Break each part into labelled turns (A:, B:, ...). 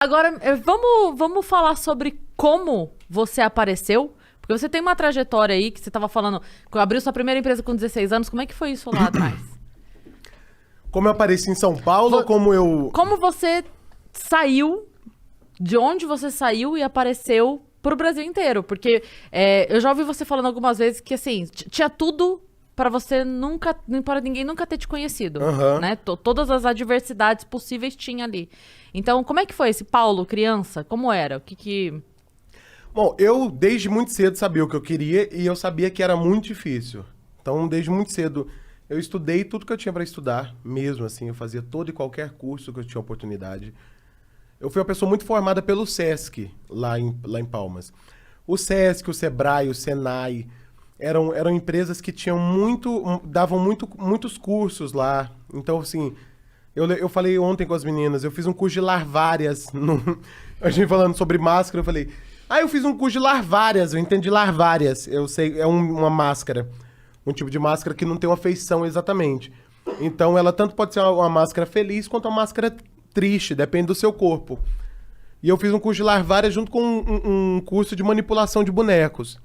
A: Agora, vamos falar sobre como você apareceu? Porque você tem uma trajetória aí que você estava falando, que abriu sua primeira empresa com 16 anos. Como é que foi isso lá atrás?
B: Como eu apareci em São Paulo, ou como eu...
A: Como você saiu, de onde você saiu e apareceu pro Brasil inteiro? Porque eu já ouvi você falando algumas vezes que, assim, tinha tudo para você nunca, para ninguém nunca ter te conhecido, né? Todas as adversidades possíveis tinha ali. Então, como é que foi esse Paulo, criança? Como era? O que...
B: Bom, eu desde muito cedo sabia o que eu queria e eu sabia que era muito difícil. Então, desde muito cedo, eu estudei tudo que eu tinha para estudar, mesmo assim. Eu fazia todo e qualquer curso que eu tinha oportunidade. Eu fui uma pessoa muito formada pelo Sesc, lá em Palmas. O Sesc, o Sebrae, o Senai, eram empresas que tinham davam muitos cursos lá. Então, assim, eu falei ontem com as meninas, eu fiz um curso de larvárias. A gente falando sobre máscara, eu falei, eu fiz um curso de larvárias, eu entendi larvárias. Eu sei, uma máscara, um tipo de máscara que não tem uma feição exatamente. Então, ela tanto pode ser uma máscara feliz quanto uma máscara triste, depende do seu corpo. E eu fiz um curso de larvárias junto com um curso de manipulação de bonecos.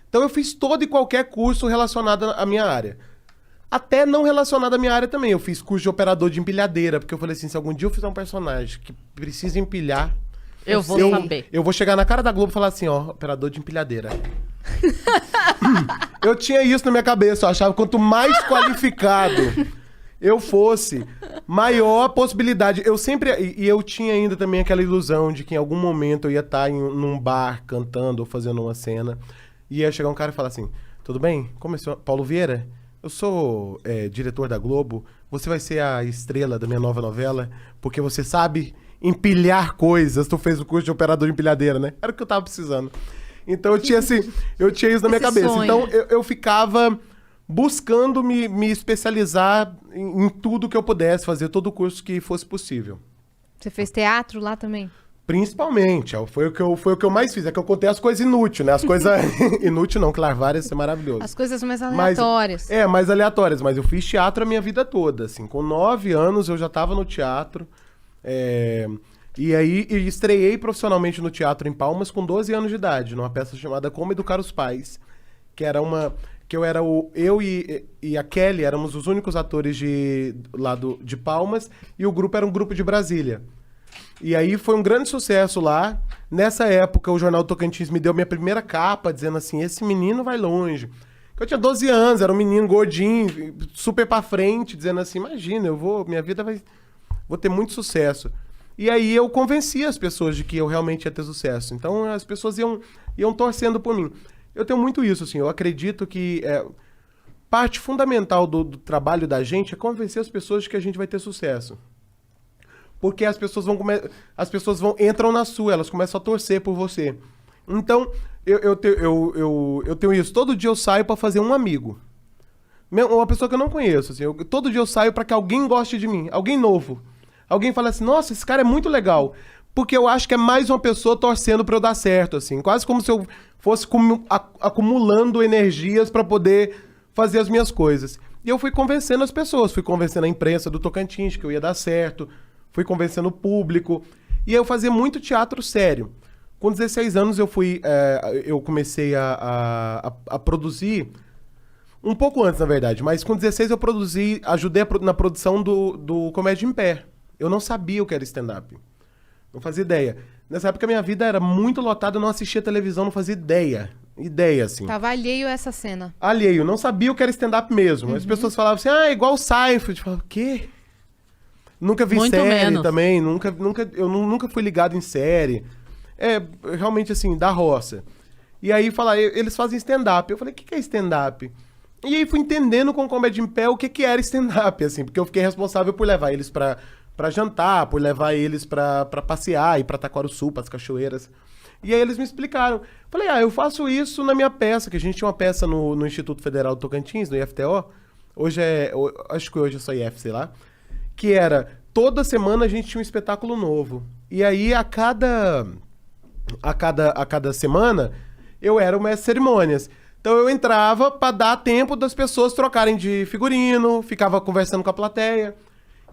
B: Então eu fiz todo e qualquer curso relacionado à minha área. Até não relacionado à minha área também. Eu fiz curso de operador de empilhadeira, porque eu falei assim, se algum dia eu fizer um personagem que precisa empilhar...
A: Eu vou saber.
B: Eu vou chegar na cara da Globo e falar assim, ó, operador de empilhadeira. Eu tinha isso na minha cabeça, eu achava que quanto mais qualificado eu fosse, maior a possibilidade. Eu sempre... E eu tinha ainda também aquela ilusão de que em algum momento eu ia estar num bar cantando ou fazendo uma cena. E ia chegar um cara e falar assim, tudo bem? Como é seu... Paulo Vieira? Eu sou diretor da Globo. Você vai ser a estrela da minha nova novela, porque você sabe empilhar coisas. Tu fez o curso de operador de empilhadeira, né? Era o que eu tava precisando. Então eu tinha isso na minha cabeça.
A: Sonho.
B: Então eu ficava buscando me especializar em tudo que eu pudesse, fazer todo o curso que fosse possível.
C: Você fez teatro lá também?
B: Principalmente, foi o que eu mais fiz. É que eu contei as coisas inúteis, né? As coisas... Inútil não, que larvárias é maravilhoso.
C: As coisas mais aleatórias.
B: Mais aleatórias. Mas eu fiz teatro a minha vida toda, assim. Com 9 anos eu já estava no teatro. E aí estreiei profissionalmente no teatro em Palmas com 12 anos de idade, numa peça chamada Como Educar os Pais, que era uma... que eu e a Kelly éramos os únicos atores de Palmas, e o grupo era um grupo de Brasília. E aí foi um grande sucesso lá. Nessa época, o Jornal Tocantins me deu minha primeira capa, dizendo assim, esse menino vai longe. Eu tinha 12 anos, era um menino gordinho, super pra frente, dizendo assim, imagina, minha vida vou ter muito sucesso. E aí eu convenci as pessoas de que eu realmente ia ter sucesso. Então as pessoas iam torcendo por mim. Eu tenho muito isso, assim, eu acredito que parte fundamental do trabalho da gente é convencer as pessoas de que a gente vai ter sucesso. Porque as pessoas entram na sua, elas começam a torcer por você. Então, eu tenho isso. Todo dia eu saio para fazer um amigo. Uma pessoa que eu não conheço, assim. Todo dia eu saio para que alguém goste de mim, alguém novo. Alguém fala assim, nossa, esse cara é muito legal. Porque eu acho que é mais uma pessoa torcendo para eu dar certo, assim. Quase como se eu fosse acumulando energias para poder fazer as minhas coisas. E eu fui convencendo as pessoas, fui convencendo a imprensa do Tocantins que eu ia dar certo, fui convencendo o público. E eu fazia muito teatro sério. Com 16 anos eu comecei a produzir, um pouco antes, na verdade, mas com 16 eu ajudei na produção do Comédia em Pé. Eu não sabia o que era stand-up. Não fazia ideia. Nessa época, minha vida era muito lotada, eu não assistia televisão, não fazia ideia. Ideia, assim.
C: Tava alheio a essa cena.
B: Alheio, não sabia o que era stand-up mesmo. As pessoas falavam assim, igual o Seinfeld. Eu falava, o quê? Nunca vi
A: Muito
B: série
A: menos.
B: também, eu nunca fui ligado em série. Realmente assim, da roça. E aí eles fazem stand-up. Eu falei, o que é stand-up? E aí fui entendendo com o Comédia em Pé o que era stand-up, assim, porque eu fiquei responsável por levar eles pra jantar, por levar eles pra passear, ir pra Taquarussu, pras cachoeiras. E aí eles me explicaram. Falei, eu faço isso na minha peça, que a gente tinha uma peça no Instituto Federal do Tocantins, no IFTO. Acho que hoje é só IF, sei lá. Que era, toda semana a gente tinha um espetáculo novo. E aí, a cada semana, eu era o mestre de cerimônias. Então eu entrava para dar tempo das pessoas trocarem de figurino, ficava conversando com a plateia.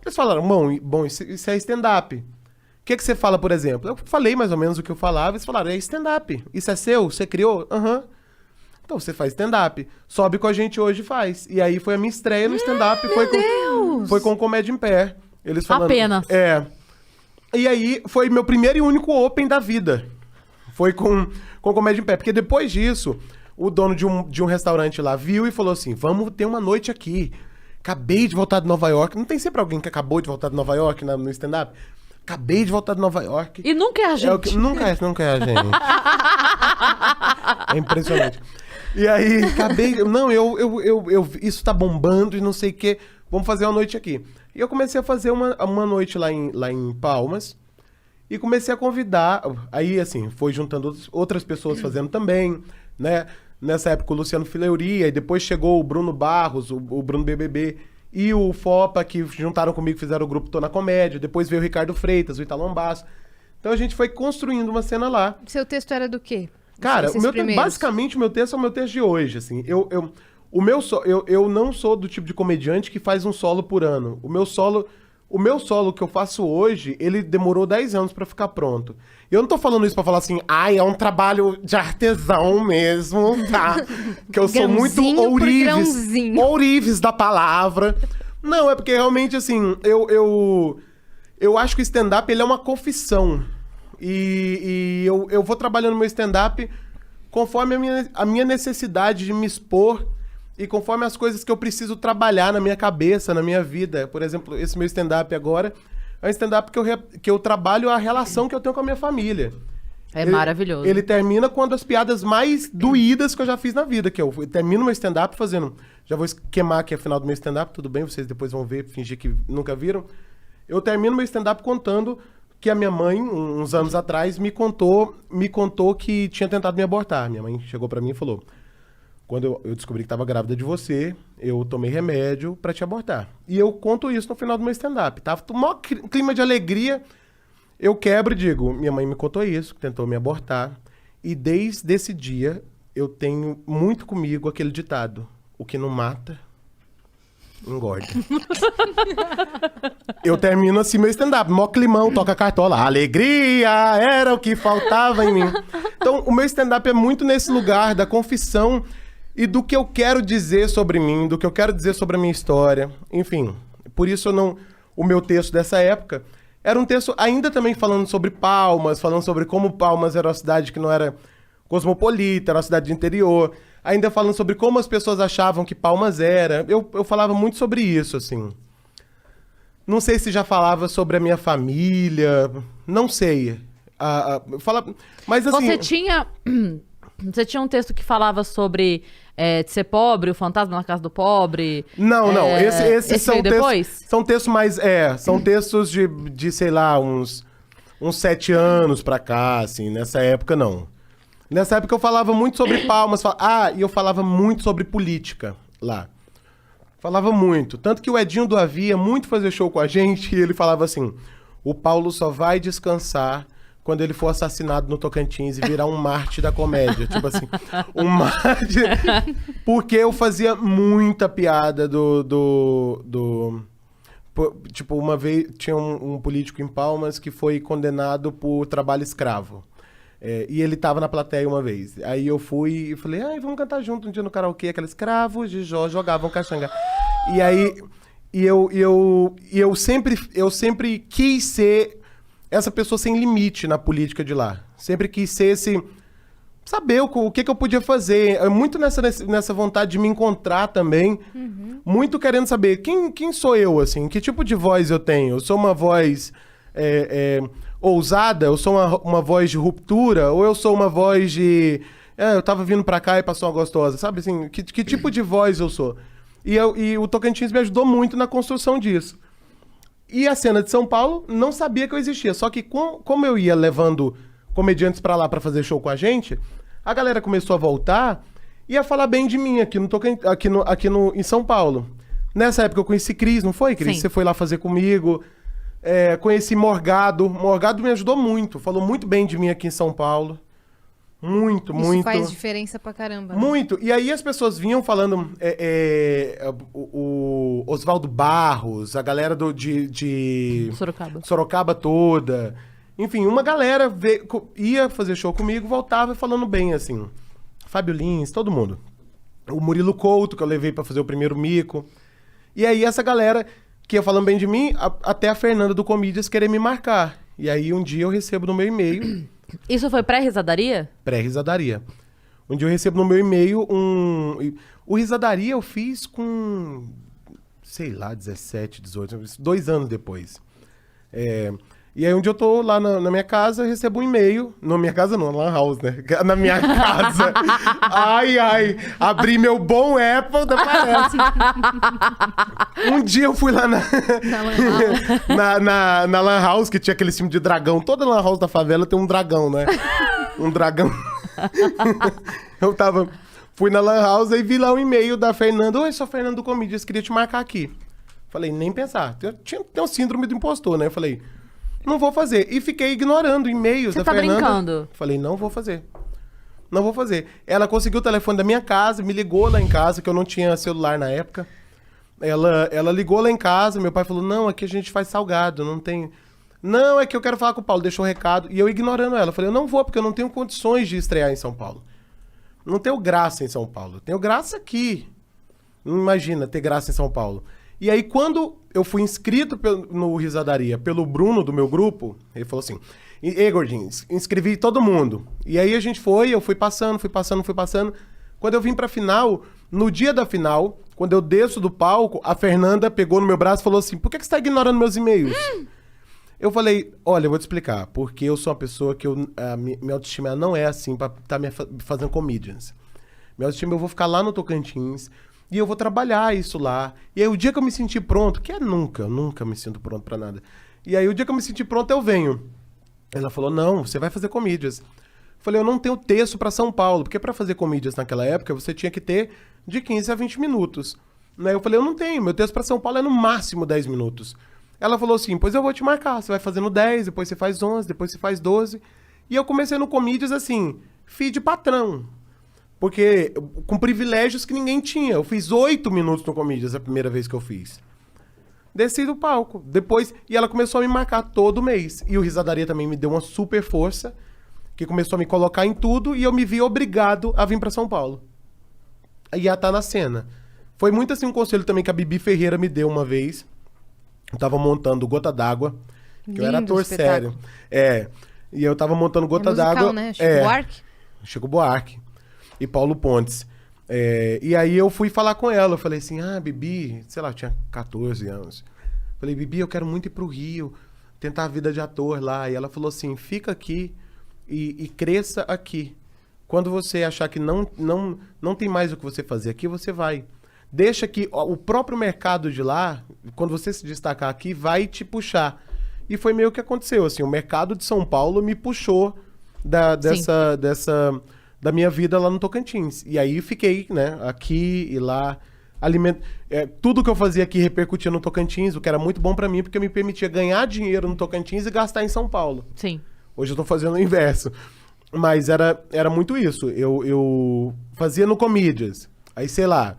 B: Eles falaram, bom, isso é stand-up. que você fala, por exemplo? Eu falei mais ou menos o que eu falava, eles falaram, é stand-up. Isso é seu? Você criou? Aham. Então você faz stand-up. Sobe com a gente hoje e faz. E aí foi a minha estreia no stand-up. Foi com Comédia em Pé. Eles falando...
A: Apenas.
B: E aí foi meu primeiro e único open da vida. Foi com Comédia em Pé. Porque depois disso, o dono de um restaurante lá viu e falou assim, vamos ter uma noite aqui. Acabei de voltar de Nova York. Não tem sempre alguém que acabou de voltar de Nova York no stand-up? Acabei de voltar de Nova York.
A: E nunca é a gente.
B: Nunca é a gente. É impressionante. E aí, Não, isso tá bombando e não sei o quê. Vamos fazer uma noite aqui. E eu comecei a fazer uma noite lá em Palmas. E comecei a convidar. Aí, assim, foi juntando outras pessoas fazendo também, né? Nessa época o Luciano Fileuria, e depois chegou o Bruno Barros, o Bruno BBB, e o Fopa, que juntaram comigo, fizeram o grupo Tô na Comédia. Depois veio o Ricardo Freitas, o Italão Basso. Então a gente foi construindo uma cena lá.
C: Seu texto era do quê?
B: Cara, basicamente o meu texto é o meu texto de hoje, assim. Eu não sou do tipo de comediante que faz um solo por ano. O meu solo que eu faço hoje, ele demorou 10 anos pra ficar pronto. Eu não tô falando isso pra falar assim, é um trabalho de artesão mesmo, tá? Que eu sou muito ourives da palavra. Não, é porque realmente, assim, eu acho que o stand-up, ele é uma confissão. E eu vou trabalhando meu stand-up conforme a minha necessidade de me expor e conforme as coisas que eu preciso trabalhar na minha cabeça, na minha vida. Por exemplo, esse meu stand-up agora é um stand-up que eu trabalho a relação que eu tenho com a minha família.
A: Maravilhoso.
B: Ele termina com uma das piadas mais doídas que eu já fiz na vida, que eu termino meu stand-up fazendo... Já vou esquemar aqui a final do meu stand-up, tudo bem, vocês depois vão ver, fingir que nunca viram. Eu termino meu stand-up contando que a minha mãe, uns anos atrás, me contou que tinha tentado me abortar. Minha mãe chegou pra mim e falou... Quando eu descobri que estava grávida de você, eu tomei remédio pra te abortar. E eu conto isso no final do meu stand-up. Tava o maior clima de alegria. Eu quebro e digo, minha mãe me contou isso, que tentou me abortar. E desde esse dia, eu tenho muito comigo aquele ditado. O que não mata, engorda. Eu termino assim meu stand-up. Mó climão, toca cartola. Alegria era o que faltava em mim. Então, o meu stand-up é muito nesse lugar da confissão e do que eu quero dizer sobre mim, do que eu quero dizer sobre a minha história. Enfim, por isso o meu texto dessa época era um texto ainda também falando sobre Palmas, falando sobre como Palmas era uma cidade que não era cosmopolita, era uma cidade de interior. Ainda falando sobre como as pessoas achavam que Palmas era. Eu falava muito sobre isso, assim. Não sei se já falava sobre a minha família, não sei. Mas assim...
A: Você tinha um texto que falava sobre de ser pobre, o fantasma na casa do pobre?
B: Não. Esses
A: são depois?
B: São textos mais... São textos de sei lá, uns 7 anos pra cá, assim. Nessa época, não. Nessa época eu falava muito sobre Palmas. E eu falava muito sobre política lá. Falava muito. Tanto que o Edinho do Avia muito fazer show com a gente e ele falava assim, o Paulo só vai descansar quando ele for assassinado no Tocantins e virar um Marte da comédia. Tipo assim, um Marte... Porque eu fazia muita piada Tipo, uma vez tinha um político em Palmas que foi condenado por trabalho escravo. E ele tava na plateia uma vez. Aí eu fui e falei, vamos cantar junto um dia no karaokê, aqueles escravos de Jó jogavam caxanga. E aí, eu sempre quis ser essa pessoa sem limite na política de lá. Sempre quis ser saber o que eu podia fazer. Muito nessa vontade de me encontrar também. Uhum. Muito querendo saber quem sou eu, assim, que tipo de voz eu tenho. Eu sou uma voz... ousada, eu sou uma voz de ruptura, ou eu sou uma voz de... eu tava vindo pra cá e passou uma gostosa, sabe assim? Que tipo de voz eu sou? E o Tocantins me ajudou muito na construção disso. E a cena de São Paulo não sabia que eu existia, só que como eu ia levando comediantes pra lá pra fazer show com a gente, a galera começou a voltar e a falar bem de mim aqui em São Paulo. Nessa época eu conheci Cris, não foi, Cris?
A: Sim.
B: Você foi lá fazer comigo... conheci Morgado. Morgado me ajudou muito. Falou muito bem de mim aqui em São Paulo. Muito.
C: Isso faz diferença pra caramba. Né?
B: Muito. E aí as pessoas vinham falando... o Oswaldo Barros, a galera de
A: Sorocaba.
B: Sorocaba toda. Enfim, uma galera ia fazer show comigo, voltava falando bem, assim. Fábio Lins, todo mundo. O Murilo Couto, que eu levei pra fazer o primeiro mico. E aí essa galera que ia falando bem de mim, até a Fernanda do Comedians querer me marcar. E aí um dia eu recebo no meu e-mail...
A: Isso foi pré-risadaria?
B: Pré-risadaria. Um dia eu recebo no meu e-mail O Risadaria eu fiz com... sei lá, 17, 18... 2 anos depois. E aí um dia eu tô lá na minha casa, recebo um e-mail... Na minha casa não, na Lan House, né? Na minha casa. Ai, abri meu bom Apple, até parece. Um dia eu fui lá na Lan House, que tinha aquele filme de dragão. Toda Lan House da favela tem um dragão, né? Um dragão. Fui na Lan House e vi lá um e-mail da Fernanda. Oi, sou a Fernanda do Comedians, queria te marcar aqui. Falei, nem pensar. Tem um síndrome do impostor, né? Eu falei, não vou fazer. E fiquei ignorando e-mails da Fernanda.
A: Você tá brincando?
B: Falei, não vou fazer. Não vou fazer. Ela conseguiu o telefone da minha casa, me ligou lá em casa, que eu não tinha celular na época. Ela ligou lá em casa, meu pai falou, não, aqui a gente faz salgado, não tem... Não, é que eu quero falar com o Paulo, deixou o recado. E eu ignorando ela. Falei, eu não vou, porque eu não tenho condições de estrear em São Paulo. Não tenho graça em São Paulo. Tenho graça aqui. Não imagina ter graça em São Paulo. E aí, quando eu fui inscrito no Risadaria pelo Bruno, do meu grupo, ele falou assim, ei, gordinho, inscrevi todo mundo. E aí a gente eu fui passando. Quando eu vim pra final, no dia da final, quando eu desço do palco, a Fernanda pegou no meu braço e falou assim, por que você tá ignorando meus e-mails? Eu falei, olha, eu vou te explicar, porque eu sou uma pessoa que minha autoestima não é assim pra estar fazendo comedians. Minha autoestima, eu vou ficar lá no Tocantins e eu vou trabalhar isso lá. E aí o dia que eu me sentir pronto, que é nunca me sinto pronto pra nada. E aí o dia que eu me sentir pronto, eu venho. Ela falou, não, você vai fazer comedians. Falei, eu não tenho texto pra São Paulo, porque pra fazer comedians naquela época, você tinha que ter de 15 a 20 minutos. Né? Eu falei, eu não tenho, meu texto pra São Paulo é no máximo 10 minutos. Ela falou assim, pois eu vou te marcar, você vai fazendo 10, depois você faz 11, depois você faz 12. E eu comecei no Comedians assim, feed patrão. Porque, com privilégios que ninguém tinha. Eu fiz 8 minutos no Comedians a primeira vez que eu fiz. Desci do palco. Depois, e ela começou a me marcar todo mês. E o Risadaria também me deu uma super força, que começou a me colocar em tudo, e eu me vi obrigado a vir pra São Paulo. E a estar na cena. Foi muito assim um conselho também que a Bibi Ferreira me deu uma vez. Eu tava montando Gota d'Água, que eu era ator sério. E eu tava montando Gota d'Água.
C: Né? Chico Buarque?
B: Chico Buarque. E Paulo Pontes. E aí eu fui falar com ela. Eu falei assim, Bibi, sei lá, eu tinha 14 anos. Falei, Bibi, eu quero muito ir pro Rio, tentar a vida de ator lá. E ela falou assim, fica aqui e cresça aqui. Quando você achar que não tem mais o que você fazer aqui, você vai. Deixa que o próprio mercado de lá, quando você se destacar aqui, vai te puxar. E foi meio que aconteceu, assim, o mercado de São Paulo me puxou da minha vida lá no Tocantins. E aí fiquei, né, aqui e lá, tudo que eu fazia aqui repercutia no Tocantins, o que era muito bom pra mim, porque me permitia ganhar dinheiro no Tocantins e gastar em São Paulo.
A: Sim.
B: Hoje eu tô fazendo o inverso. Mas era muito isso. Eu fazia no Comedians. Aí, sei lá,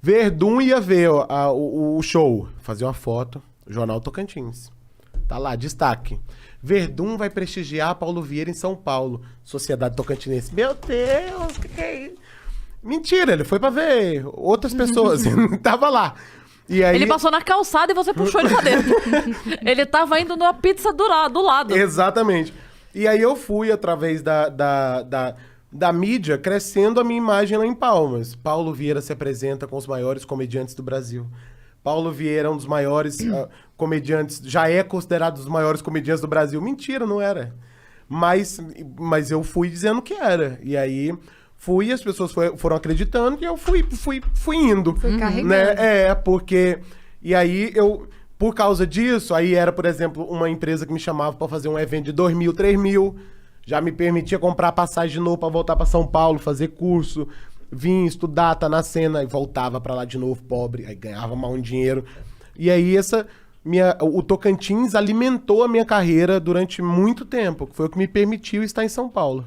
B: Verdun ia ver o show, fazer uma foto, Jornal Tocantins. Tá lá, destaque. Verdun vai prestigiar Paulo Vieira em São Paulo, Sociedade Tocantinense. Meu Deus, que é isso? Mentira, ele foi pra ver outras pessoas, tava lá. E aí... Ele
A: passou na calçada e você puxou ele pra dentro. Ele tava indo numa pizza do lado.
B: Exatamente. E aí eu fui, através da mídia, crescendo a minha imagem lá em Palmas. Paulo Vieira se apresenta com os maiores comediantes do Brasil. Paulo Vieira é um dos maiores comediantes, já é considerado um dos maiores comediantes do Brasil. Mentira, não era. Mas eu fui dizendo que era. E aí fui, as pessoas foram acreditando e eu fui indo.
C: Foi carregando.
B: Né? Porque... E aí por causa disso, aí era, por exemplo, uma empresa que me chamava para fazer um evento de 2 mil, 3 mil. Já me permitia comprar passagem de novo para voltar para São Paulo, fazer curso, vim estudar, tá na cena, e voltava para lá de novo, pobre, aí ganhava mal um dinheiro. E aí o Tocantins alimentou a minha carreira durante muito tempo, que foi o que me permitiu estar em São Paulo.